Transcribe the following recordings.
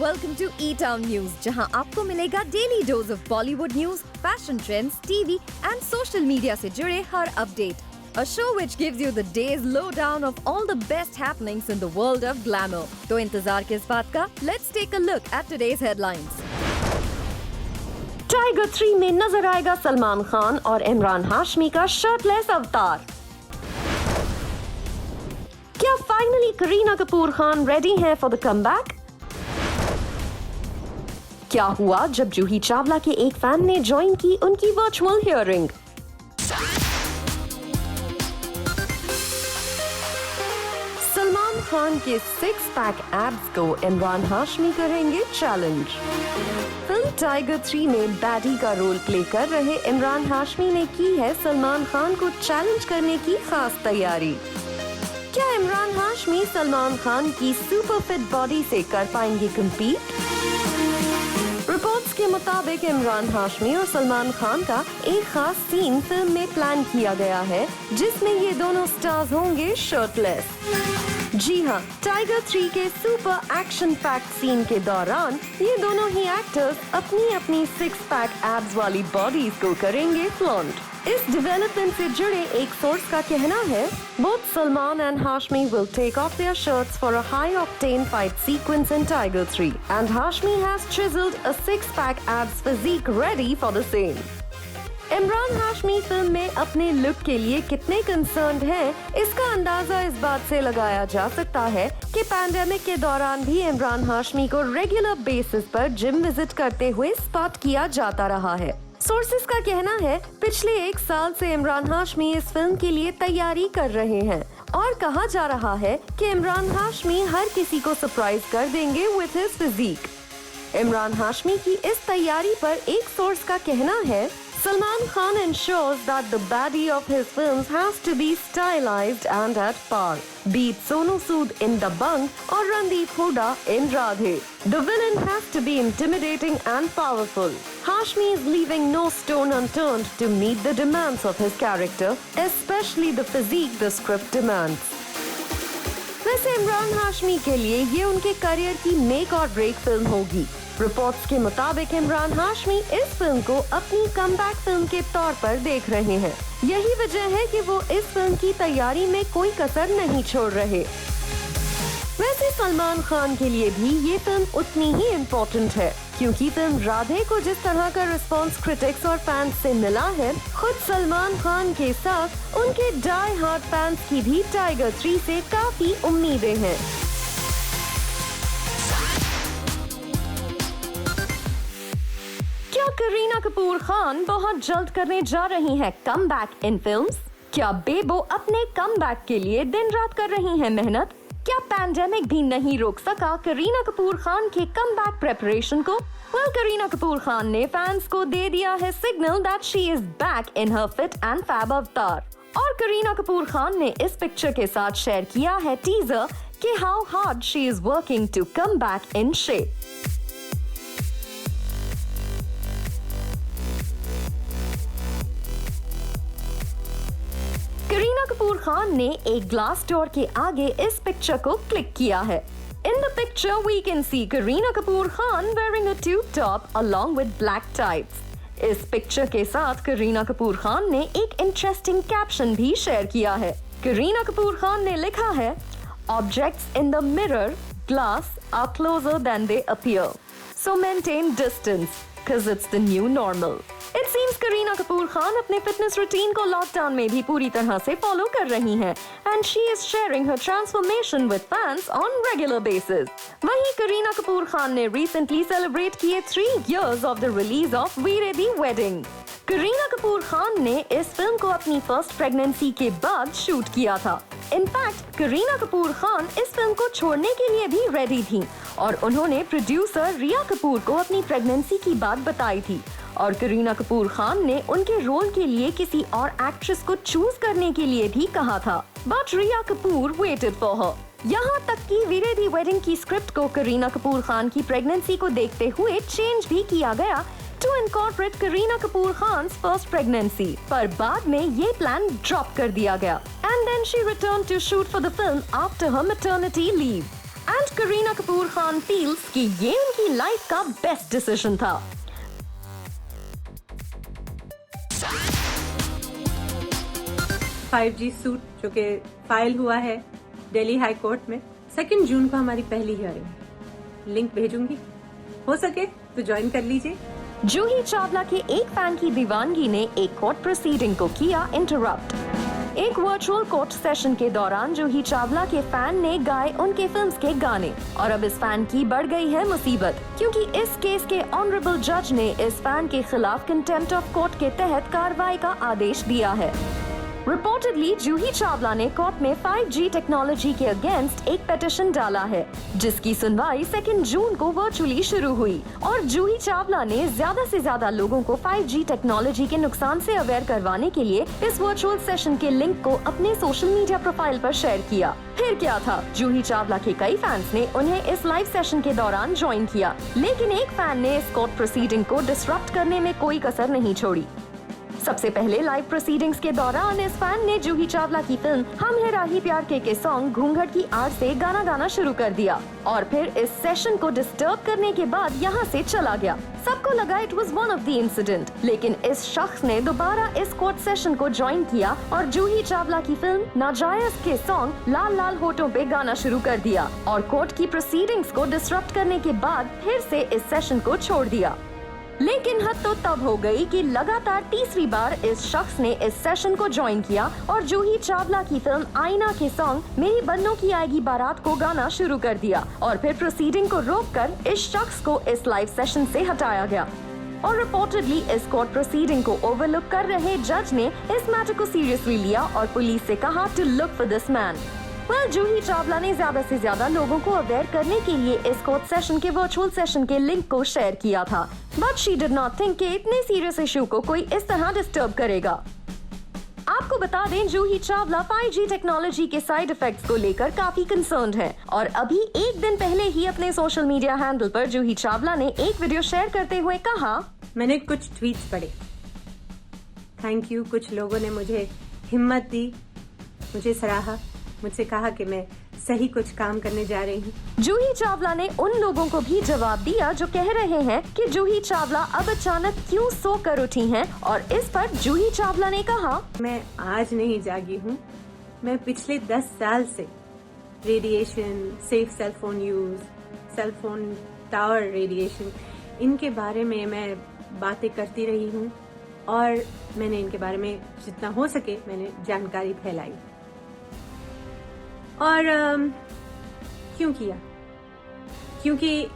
welcome to E-Town News, जहां आपको मिलेगा daily dose of Bollywood news, fashion trends, TV and social media से जुड़े हर update. A show which gives you the day's lowdown of all the best happenings in the world of glamour. तो इंतजार किस बात का? Let's take a look at today's headlines. Tiger 3 में नजर आएगा सलमान खान और इमरान हाशमी का शर्टलेस अवतार. क्या फाइनली करीना कपूर खान रेडी हैं फॉर द कमबैक? क्या हुआ जब जूही चावला के एक फैन ने ज्वाइन की उनकी वर्चुअल हियरिंग? सलमान खान के 6 पैक एब्स को इमरान हाशमी करेंगे चैलेंज. फिल्म टाइगर 3 में बैडी का रोल प्ले कर रहे इमरान हाशमी ने की है सलमान खान को चैलेंज करने की खास तैयारी. क्या इमरान हाशमी सलमान खान की सुपर फिट बॉडी से कर पाएंगे कम्पीट? रिपोर्ट्स के मुताबिक इमरान हाशमी और सलमान खान का एक खास सीन फिल्म में प्लान किया गया है जिसमें ये दोनों स्टार्स होंगे शर्टलेस. जी हाँ, टाइगर 3 के सुपर एक्शन पैक्ड सीन के दौरान ये दोनों ही एक्टर्स अपनी अपनी 6 पैक एब्स वाली बॉडीज को करेंगे फ्लॉन्ट. इस डेवलपमेंट से जुड़े एक सोर्स का कहना है, both Salman and Hashmi will take off their shirts for a high-octane fight sequence in Tiger 3, and Hashmi has chiseled a 6-pack abs physique ready for the same. Imran Hashmi film में अपने look के लिए कितने concerned हैं, इसका अंदाजा इस बात से लगाया जा सकता है कि पैंडेमिक के दौरान भी इमरान हाशमी को रेगुलर बेसिस पर जिम विजिट करते हुए स्पॉट किया जाता रहा है. सोर्सेस का कहना है पिछले 1 साल से इमरान हाशमी इस फिल्म के लिए तैयारी कर रहे हैं और कहा जा रहा है कि इमरान हाशमी हर किसी को सरप्राइज कर देंगे with his physique. Imran Hashmi की इस तैयारी पर एक सोर्स का कहना है, Salman Khan ensures that the baddie of his films has to be stylized and at par, be it Sonu Sood in Dabangg or Randeep Hooda in Radhe. The villain has to be intimidating and powerful. Hashmi is leaving no stone unturned to meet the demands of his character, especially the physique the script demands. वैसे इमरान हाशमी के लिए ये उनके career की make और break film होगी. Reports के मुताबिक इमरान हाशमी इस फिल्म को अपनी कमबैक फिल्म के तौर पर देख रहे हैं. यही वजह है कि वो इस फिल्म की तैयारी में कोई कसर नहीं छोड़ रहे. वैसे सलमान खान के लिए भी ये फिल्म उतनी ही इम्पोर्टेंट है, क्योंकि फिल्म राधे को जिस तरह का रिस्पॉन्स क्रिटिक्स और फैंस से मिला है, खुद सलमान खान के साथ उनके डाई हार्ड फैंस की भी टाइगर 3 से काफी उम्मीदें हैं. क्या करीना कपूर खान बहुत जल्द करने जा रही हैं कमबैक इन फिल्म्स? क्या बेबो अपने कमबैक के लिए दिन रात कर रही हैं मेहनत? क्या पैंडेमिक भी नहीं रोक सका करीना कपूर खान के कमबैक प्रेपरेशन को? करीना कपूर खान ने फैंस को दे दिया है signal that she is back in her fit and fab अवतार. और करीना कपूर खान ने इस पिक्चर के साथ शेयर किया है टीजर कि how hard she is working to come back in shape. Kareena Kapoor Khan ने एक ग्लास डोर के आगे इस पिक्चर को क्लिक किया है. In the picture, we can see Kareena Kapoor Khan wearing a tube top along with black tights. इस picture के साथ करीना कपूर खान ने एक इंटरेस्टिंग कैप्शन भी शेयर किया है. करीना कपूर खान ने लिखा है, "Objects in the mirror, glass are closer than they appear. So maintain distance, 'cause it's the new normal." It seems Kareena Kapoor Khan अपने फिटनेस रूटीन को लॉकडाउन में भी पूरी तरह से फॉलो कर रही हैं, and she is sharing her transformation with fans on regular basis. वहीं करीना कपूर खान ने recently celebrate किए 3 years of the release of Veere Di Wedding. Kareena Kapoor Khan ने इस फिल्म को अपनी फर्स्ट प्रेगनेंसी के बाद शूट किया था. इनफैक्ट करीना कपूर खान इस फिल्म को छोड़ने के लिए भी रेडी थी और उन्होंने प्रोड्यूसर रिया कपूर को अपनी प्रेगनेंसी की बात बताई थी और करीना कपूर खान ने उनके रोल के लिए किसी और एक्ट्रेस को चूज करने के लिए भी कहा था. But Rhea Kapoor waited for her. यहाँ तक कि वीरे दी वेडिंग की स्क्रिप्ट को करीना कपूर खान की प्रेगनेंसी को देखते हुए चेंज भी किया गया to incorporate Kareena Kapoor Khan's first pregnancy, पर बाद में ये प्लान ड्रॉप कर दिया गया. And then she return to shoot for the film after her maternity leave. And Kareena Kapoor Khan feels कि ये उनकी लाइफ का बेस्ट डिसीजन था। $5G सूट जो कि फाइल हुआ है दिल्ली हाई कोर्ट में, 2 जून को हमारी पहली हियरिंग। लिंक भेजूंगी, हो सके तो ज्वाइन कर लीजिए। जूही चावला के एक फैन की दीवानगी ने एक कोर्ट प्रोसीडिंग को किया इंटरप्ट। एक वर्चुअल कोर्ट सेशन के दौरान जूही चावला के फैन ने गाए उनके फिल्म्स के गाने और अब इस फैन की बढ़ गई है मुसीबत, क्योंकि इस केस के ऑनरेबल जज ने इस फैन के खिलाफ कंटेम्प्ट ऑफ कोर्ट के तहत कार्रवाई का आदेश दिया है। रिपोर्टेडली जूही चावला ने कोर्ट में 5G टेक्नोलॉजी के अगेंस्ट एक पिटीशन डाला है, जिसकी सुनवाई 2 जून को वर्चुअली शुरू हुई और जूही चावला ने ज्यादा से ज्यादा लोगों को 5G टेक्नोलॉजी के नुकसान से अवेयर करवाने के लिए इस वर्चुअल सेशन के लिंक को अपने सोशल मीडिया प्रोफाइल पर शेयर किया। फिर क्या था, जूही चावला के कई फैंस ने उन्हें इस लाइव सेशन के दौरान ज्वाइन किया, लेकिन एक फैन ने इस कोर्ट प्रोसीडिंग को डिसरप्ट करने में कोई कसर नहीं छोड़ी। सबसे पहले लाइव प्रोसीडिंग्स के दौरान इस फैन ने जूही चावला की फिल्म हम है राही प्यार के सॉन्ग घूंघट की आड़ से गाना गाना शुरू कर दिया और फिर इस सेशन को डिस्टर्ब करने के बाद यहाँ से चला गया। सबको लगा it was one of the incident, लेकिन इस शख्स ने दोबारा इस कोर्ट सेशन को ज्वाइन किया और जूही चावला की फिल्म नाजायज के सॉन्ग लाल लाल होठों पे गाना शुरू कर दिया और कोर्ट की प्रोसीडिंग्स को डिसरप्ट करने के बाद फिर से इस सेशन को छोड़ दिया। लेकिन हद तो तब हो गई कि लगातार तीसरी बार इस शख्स ने इस सेशन को ज्वाइन किया और जूही चावला की फिल्म आईना के सॉन्ग मेरी बन्नों की आएगी बारात को गाना शुरू कर दिया और फिर प्रोसीडिंग को रोककर इस शख्स को इस लाइव सेशन से हटाया गया। और रिपोर्टेडली इस कोर्ट प्रोसीडिंग को ओवरलुक कर रहे जज ने इस मैटर को सीरियसली लिया और पुलिस से कहा to look for this man. Juhi Chawla ने ज्यादा से ज्यादा लोगों को अवेयर करने के लिए इस कोर्ट सेशन के वर्चुअल सेशन के लिंक को शेयर किया था, but she did not think कि इतने सीरियस इशू को कोई इस तरह डिस्टर्ब करेगा। आपको बता दें, जूही चावला 5G टेक्नोलॉजी के साइड इफेक्ट्स को लेकर काफी कंसर्न्ड है और अभी एक दिन पहले ही अपने सोशल मीडिया हैंडल पर जूही चावला ने एक वीडियो शेयर करते हुए कहा, मैंने कुछ ट्वीट्स पढ़े, थैंक यू। कुछ लोगों ने मुझे हिम्मत दी, मुझे सराहा, मुझसे कहा कि मैं सही कुछ काम करने जा रही हूँ। जूही चावला ने उन लोगों को भी जवाब दिया जो कह रहे हैं कि जूही चावला अब अचानक क्यों सो कर उठी हैं और इस पर जूही चावला ने कहा, मैं आज नहीं जागी हूँ, मैं पिछले 10 साल से radiation, safe cellphone use, cellphone tower radiation, इनके बारे में मैं बातें करती रही हूँ और मैंने इनके बारे में जितना हो सके मैंने जानकारी फैलाई। और क्यों किया? क्योंकि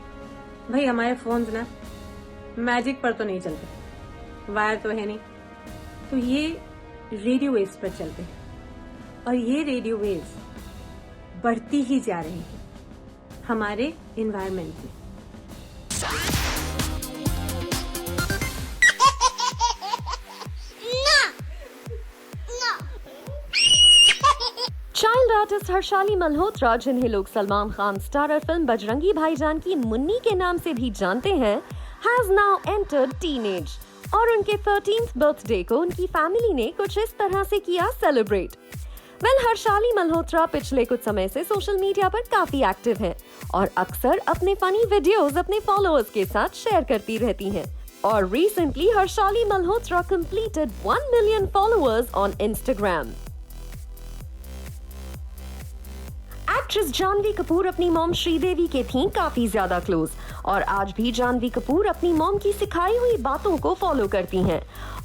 भाई हमारे फोन्स ना मैजिक पर तो नहीं चलते, वायर तो है नहीं, तो ये रेडियो वेव्स पर चलते हैं और ये रेडियो वेव्स बढ़ती ही जा रही हैं हमारे एनवायरनमेंट में। चाइल्ड आर्टिस्ट हर्षाली मल्होत्रा, जिन्हें लोग सलमान खान स्टारर फिल्म बजरंगी भाईजान की मुन्नी के नाम से भी जानते हैं, हैज नाउ एंटर्ड टीनेज और उनके 13th बर्थडे को उनकी फैमिली ने कुछ इस तरह से किया सेलिब्रेट। हर्षाली मल्होत्रा पिछले कुछ समय से सोशल मीडिया पर काफी एक्टिव हैं और अक्सर अपने फनी वीडियोस अपने फॉलोअर्स के साथ शेयर करती रहती हैं। और recently Harshali Malhotra completed 1 million followers on Instagram. Actress Janhvi Kapoor अपनी मॉम श्रीदेवी के थी काफी ज्यादा क्लोज और आज भी जानवी कपूर अपनी मॉम की सिखाई हुई बातों को फॉलो करती हैं।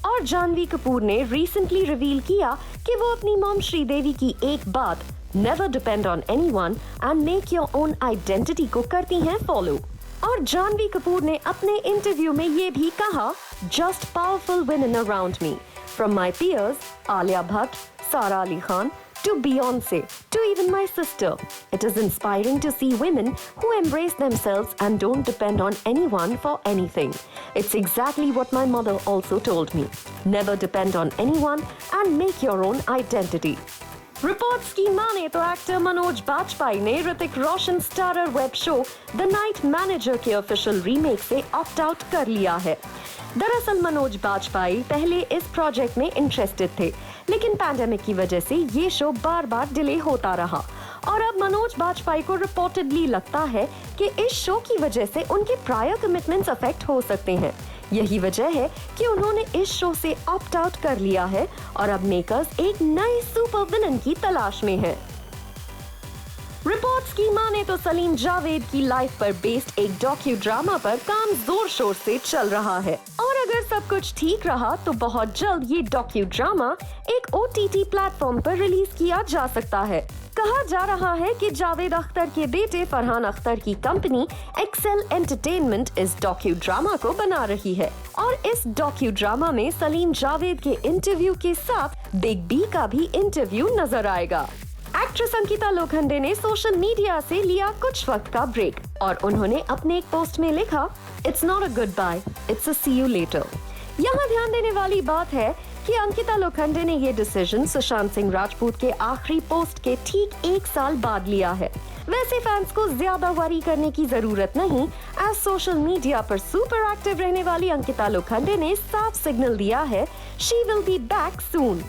और जानवी कपूर ने रिसेंटली रिवील किया कि वो अपनी मॉम श्रीदेवी की एक बात, never depend on anyone and make your own identity, को करती हैं फॉलो। और जानवी कपूर ने अपने इंटरव्यू में ये भी कहा, just powerful women around me, from my peers, Alia Bhatt, Sara Ali Khan, to Beyonce, to even my sister. It is inspiring to see women who embrace themselves and don't depend on anyone for anything. It's exactly what my mother also told me. Never depend on anyone and make your own identity. Reports की माने तो actor Manoj Bajpayee ने Hrithik Roshan starrer web show the night manager के official remake से opt out कर लिया है। दरअसल मनोज बाजपेयी पहले इस प्रोजेक्ट में इंटरेस्टेड थे, लेकिन पैंडेमिक की वजह से ये शो बार बार डिले होता रहा और अब मनोज बाजपेयी को रिपोर्टेडली लगता है कि इस शो की वजह से उनके प्रायर कमिटमेंट्स अफेक्ट हो सकते हैं। यही वजह है कि उन्होंने इस शो से ऑप्ट आउट कर लिया है और अब मेकर्स एक नए सुपर विलन की तलाश में हैं। रिपोर्ट्स की माने तो सलीम जावेद की लाइफ पर बेस्ड एक डॉक्यू ड्रामा पर काम जोर शोर से चल रहा है और अगर सब कुछ ठीक रहा तो बहुत जल्द ये डॉक्यू ड्रामा एक OTT प्लेटफॉर्म पर रिलीज किया जा सकता है। कहा जा रहा है कि जावेद अख्तर के बेटे फरहान अख्तर की कंपनी एक्सेल एंटरटेनमेंट इस डॉक्यू ड्रामा को बना रही है और इस डॉक्यू ड्रामा में सलीम जावेद के इंटरव्यू के साथ बिग बी का भी इंटरव्यू नजर आएगा। एक्ट्रेस अंकिता लोखंडे ने सोशल मीडिया से लिया कुछ वक्त का ब्रेक और उन्होंने अपने एक पोस्ट में लिखा, "It's not a goodbye, it's a see you later." यहाँ ध्यान देने वाली बात है कि अंकिता लोखंडे ने ये डिसीजन सुशांत सिंह राजपूत के आखिरी पोस्ट के ठीक 1 साल बाद लिया है। वैसे फैंस को ज्यादा वरी करने की जरूरत नहीं, एज सोशल मीडिया पर सुपर एक्टिव रहने वाली अंकिता लोखंडे ने साफ सिग्नल दिया है, she will be back soon.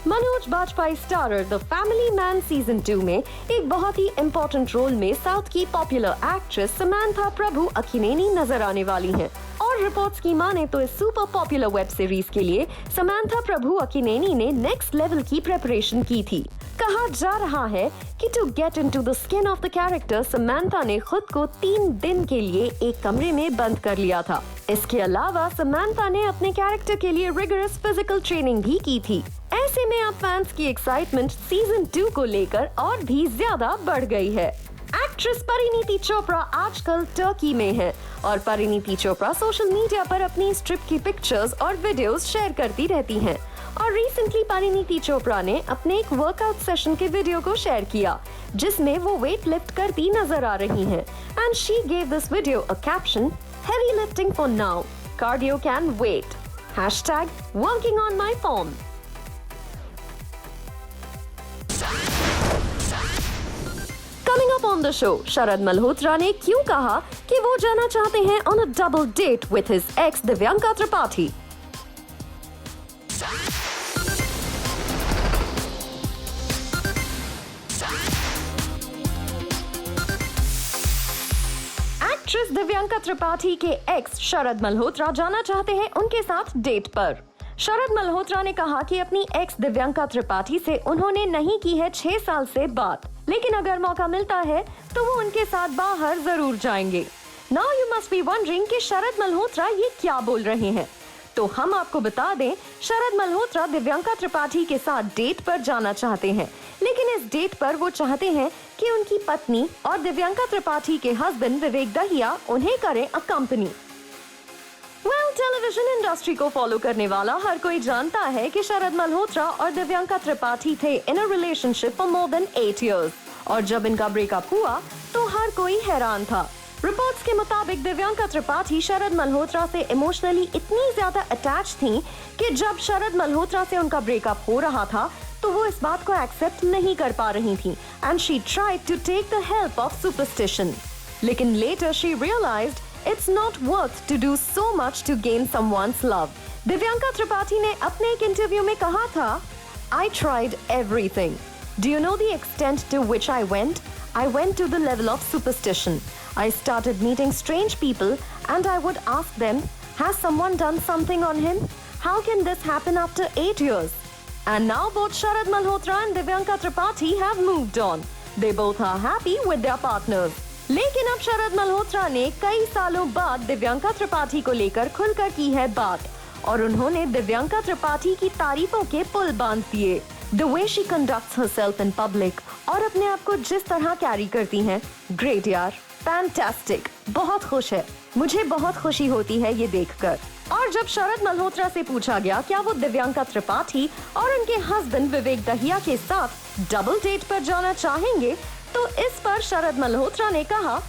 Manoj Bajpayee starrer the family man season 2 में एक बहुत ही इम्पोर्टेंट रोल में साउथ की पॉपुलर एक्ट्रेस समांथा प्रभु अक्किनेनी नजर आने वाली हैं। और रिपोर्ट्स की माने तो इस सुपर पॉपुलर वेब सीरीज के लिए समांथा प्रभु अक्किनेनी ने नेक्स्ट लेवल की प्रिपरेशन की थी। कहा जा रहा है कि to get into the skin of the character Samantha ने खुद को 3 दिन के लिए एक कमरे में बंद कर लिया था। इसके अलावा समांथा ने अपने कैरेक्टर के लिए रिगरस फिजिकल ट्रेनिंग भी की थी। ऐसे में अब फैंस की एक्साइटमेंट सीजन 2 को लेकर और भी ज्यादा बढ़ गई है। एक्ट्रेस परिणीति चोपड़ा आजकल टर्की में है और परिणीति चोपड़ा सोशल मीडिया पर अपनी इस ट्रिप की पिक्चर्स और वीडियोस शेयर करती रहती हैं। और रिसेंटली परिणीति चोपड़ा ने अपने एक वर्कआउट सेशन के वीडियो को शेयर किया जिसमें वो वेट लिफ्ट करती नजर आ रही हैं। And she gave this video a caption, "Heavy lifting for now, cardio can wait. #working on my form." Coming up on the show, शरद मल्होत्रा ने क्यों कहा कि वो जाना चाहते हैं on a double date with his ex Divyanka Tripathi. Actress Divyanka Tripathi के x शरद मल्होत्रा जाना चाहते हैं उनके साथ डेट पर। शरद मल्होत्रा ने कहा कि अपनी एक्स दिव्यांका त्रिपाठी से उन्होंने नहीं की है 6 साल से बात, लेकिन अगर मौका मिलता है तो वो उनके साथ बाहर जरूर जाएंगे। Now you must be wondering कि शरद मल्होत्रा ये क्या बोल रहे हैं, तो हम आपको बता दें, शरद मल्होत्रा दिव्यांका त्रिपाठी के साथ डेट पर जाना चाहते हैं, लेकिन इस डेट पर वो चाहते हैं कि उनकी पत्नी और दिव्यांका त्रिपाठी के हस्बैंड विवेक दहिया उन्हें करें अकम्पनी। टेलीविजन इंडस्ट्री को फॉलो करने वाला हर कोई जानता है कि शरद मल्होत्रा और दिव्यांका त्रिपाठी थे in a relationship for more than 8 years और जब इनका ब्रेकअप हुआ तो हर कोई हैरान था। रिपोर्ट्स के मुताबिक दिव्यांका त्रिपाठी शरद मल्होत्रा से इमोशनली इतनी ज्यादा अटैच थीं कि जब शरद मल्होत्रा से उनका ब्रेकअप हो रहा था तो वो इस बात को एक्सेप्ट नहीं कर पा रही थी and she tried to take the help of superstition. लेकिन later she realised it's not worth to do so much to gain someone's love. Divyanka Tripathi ने अपने एक इंटरव्यू में कहा था, I tried everything. Do you know the extent to which I went? I went to the level of superstition. I started meeting strange people and I would ask them, has someone done something on him? How can this happen after 8 years? And now both Sharad Malhotra and Divyanka Tripathi have moved on. They both are happy with their partners. लेकिन अब शरद मल्होत्रा ने कई सालों बाद दिव्यांका त्रिपाठी को लेकर खुलकर की है बात और उन्होंने दिव्यांका त्रिपाठी की तारीफों के पुल बांध दिए। The way she conducts herself in public और अपने आप को जिस तरह कैरी करती हैं, ग्रेट यार, फैंटास्टिक, बहुत खुश है, मुझे बहुत खुशी होती है ये देखकर। और जब शरद मल्होत्रा से पूछा गया क्या वो दिव्यांका त्रिपाठी और उनके हस्बैंड विवेक दहिया के साथ डबल डेट पर जाना चाहेंगे तो इस पर शरद मल्होत्रा ने कहा,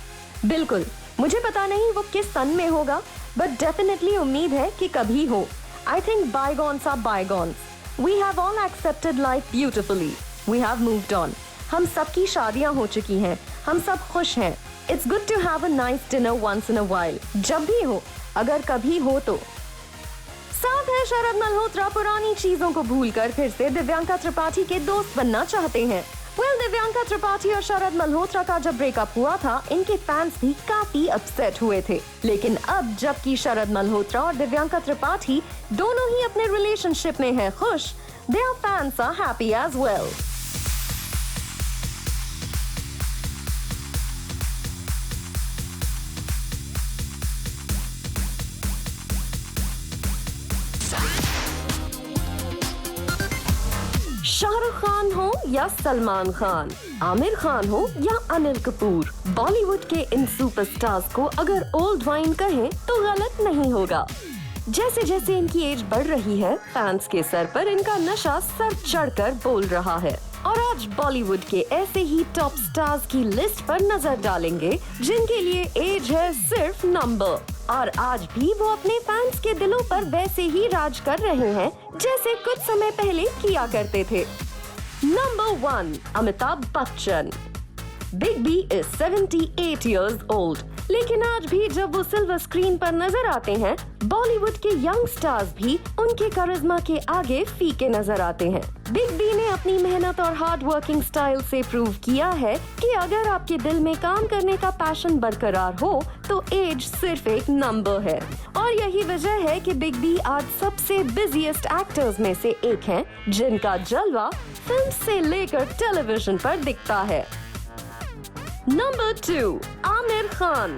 बिल्कुल, मुझे पता नहीं वो किस सन में होगा, बट डेफिनेटली उम्मीद है कि कभी हो। I think bygones are bygones. We have all accepted life beautifully. We have moved on. हम सबकी शादियां हो चुकी हैं, हम सब खुश हैं। It's good to have a nice dinner once in a while. जब भी हो, अगर कभी हो तो। साथ है शरद मल्होत्रा पुरानी चीजों को भूलकर फिर से दिव्यांका त्रिपाठी के दोस्त बनना चाहते हैं। दिव्यांका त्रिपाठी और शरद मल्होत्रा का जब ब्रेकअप हुआ था, इनके फैंस भी काफी अपसेट हुए थे। लेकिन अब जबकि शरद मल्होत्रा और दिव्यांका त्रिपाठी दोनों ही अपने रिलेशनशिप में हैं खुश, their fans are happy as well. Shahrukh Khan हो या सलमान खान, आमिर खान हो या अनिल कपूर, बॉलीवुड के इन सुपरस्टार्स को अगर ओल्ड वाइन कहें तो गलत नहीं होगा। जैसे जैसे इनकी एज बढ़ रही है, फैंस के सर पर इनका नशा सर चढ़कर बोल रहा है। और आज बॉलीवुड के ऐसे ही टॉप स्टार्स की लिस्ट पर नजर डालेंगे जिनके लिए एज है सिर्फ नंबर, और आज भी वो अपने फैंस के दिलों पर वैसे ही राज कर रहे हैं जैसे कुछ समय पहले किया करते थे। Number 1, Amitabh Bachchan. Big B is 78 years old, लेकिन आज भी जब वो सिल्वर स्क्रीन पर नजर आते हैं, बॉलीवुड के यंग स्टार्स भी उनके करिश्मा के आगे फीके नजर आते हैं। बिग बी ने अपनी मेहनत और हार्ड वर्किंग स्टाइल से प्रूव किया है कि अगर आपके दिल में काम करने का पैशन बरकरार हो तो एज सिर्फ एक नंबर है। और यही वजह है कि बिग बी आज सबसे बिजीएस्ट एक्टर्स में से एक हैं, जिनका जलवा फिल्म से लेकर टेलीविजन पर दिखता है। नंबर 2, आमिर खान।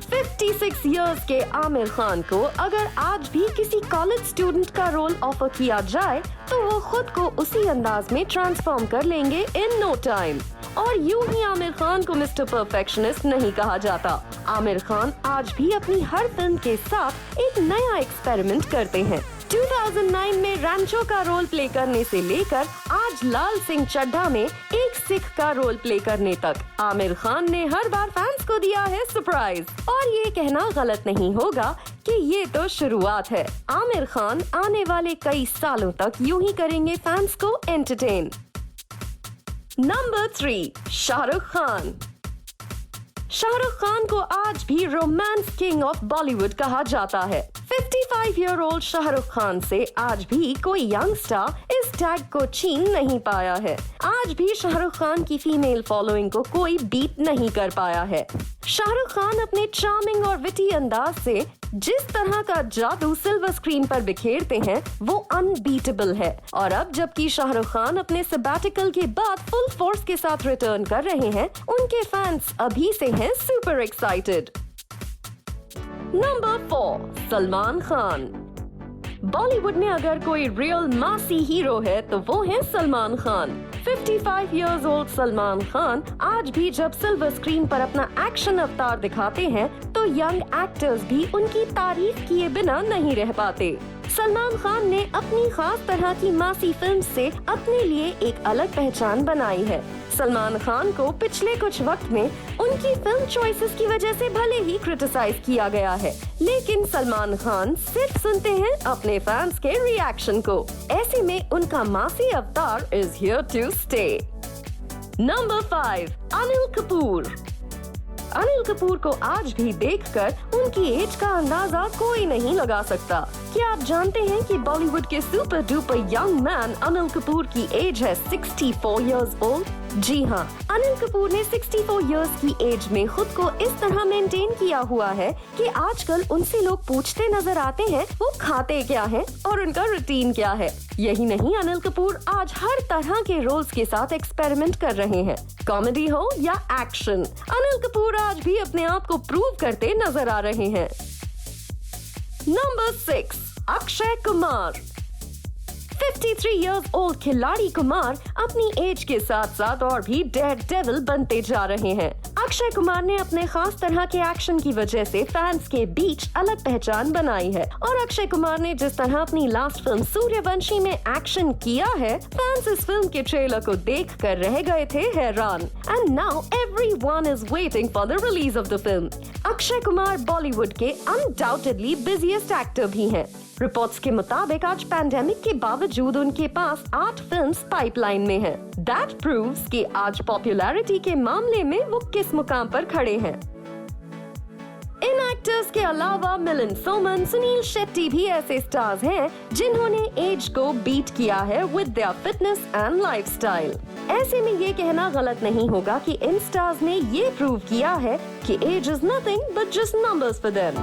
56 इयर्स के आमिर खान को अगर आज भी किसी कॉलेज स्टूडेंट का रोल ऑफर किया जाए तो वो खुद को उसी अंदाज में ट्रांसफॉर्म कर लेंगे इन नो टाइम। और यूं ही आमिर खान को मिस्टर परफेक्शनिस्ट नहीं कहा जाता। आमिर खान आज भी अपनी हर फिल्म के साथ एक नया एक्सपेरिमेंट करते हैं। 2009 में रैंचो का रोल प्ले करने से लेकर आज लाल सिंह चड्ढा में एक सिख का रोल प्ले करने तक आमिर खान ने हर बार फैंस को दिया है सरप्राइज। और ये कहना गलत नहीं होगा कि ये तो शुरुआत है। आमिर खान आने वाले कई सालों तक यूं ही करेंगे फैंस को एंटरटेन। नंबर 3, शाहरुख खान। शाहरुख खान को आज भी रोमांस किंग ऑफ बॉलीवुड कहा जाता है। 55 ईयर ओल्ड शाहरुख खान से आज भी कोई यंगस्टर इस टैग को छीन नहीं पाया है। आज भी शाहरुख खान की फीमेल फॉलोइंग को कोई बीट नहीं कर पाया है। शाहरुख खान अपने चार्मिंग और विटी अंदाज से जिस तरह का जादू सिल्वर स्क्रीन पर बिखेरते हैं वो अनबीटेबल है। और अब जबकि शाहरुख खान अपने सबैटिकल के बाद फुल फोर्स के साथ रिटर्न कर रहे हैं, उनके फैंस अभी से हैं super excited. Number 4, Salman Khan. Bollywood में अगर कोई रियल मासी हीरो है तो वो है सलमान खान। 55 इयर्स ओल्ड सलमान खान आज भी जब सिल्वर स्क्रीन पर अपना एक्शन अवतार दिखाते हैं तो यंग एक्टर्स भी उनकी तारीफ किए बिना नहीं रह पाते। सलमान खान ने अपनी खास तरह की मासी फिल्म से अपने लिए एक अलग पहचान बनाई है। सलमान खान को पिछले कुछ वक्त में उनकी फिल्म चॉइसेस की वजह से भले ही क्रिटिसाइज किया गया है, लेकिन सलमान खान सिर्फ सुनते हैं अपने फैंस के रिएक्शन को। ऐसे में उनका मासी अवतार is here to stay. Number 5, Anil Kapoor. Anil Kapoor को आज भी देखकर उनकी एज का अंदाजा कोई नहीं लगा सकता। क्या आप जानते हैं कि बॉलीवुड के super duper young man Anil Kapoor की एज है 64 इयर्स ओल्ड? जी हाँ, अनिल कपूर ने 64 इयर्स की एज में खुद को इस तरह मेंटेन किया हुआ है कि आजकल उनसे लोग पूछते नजर आते हैं वो खाते क्या हैं और उनका रूटीन क्या है। यही नहीं, अनिल कपूर आज हर तरह के रोल्स के साथ एक्सपेरिमेंट कर रहे हैं, कॉमेडी हो या एक्शन। अनिल कपूर आज भी अपने आप को प्रूव करते नजर आ रहे हैं। Number 6, Akshay Kumar. 53 years old खिलाड़ी कुमार अपनी एज के साथ साथ और भी डेयर डेविल बनते जा रहे हैं। अक्षय कुमार ने अपने खास तरह के एक्शन की वजह से फैंस के बीच अलग पहचान बनाई है। और अक्षय कुमार ने जिस तरह अपनी लास्ट फिल्म सूर्यवंशी में एक्शन किया है, फैंस इस फिल्म के ट्रेलर को देखकर रह गए थे हैरान। And now everyone is waiting for the release of the film. Akshay Kumar Bollywood के अनडाउटेडली बिजीएस्ट एक्टर भी हैं। रिपोर्ट्स के मुताबिक आज पैंडेमिक के बावजूद उनके पास 8 फिल्म्स पाइपलाइन में हैं। That proves कि आज पॉपुलैरिटी के मामले में वो किस मुकाम पर खड़े हैं। इन एक्टर्स के अलावा मिलिंद सोमन, सुनील शेट्टी भी ऐसे स्टार्स हैं जिन्होंने एज को बीट किया है with their fitness and lifestyle. ऐसे में ये कहना गलत नहीं होगा कि इन स्टार्स ने ये प्रूव किया है कि age is nothing but just numbers for them.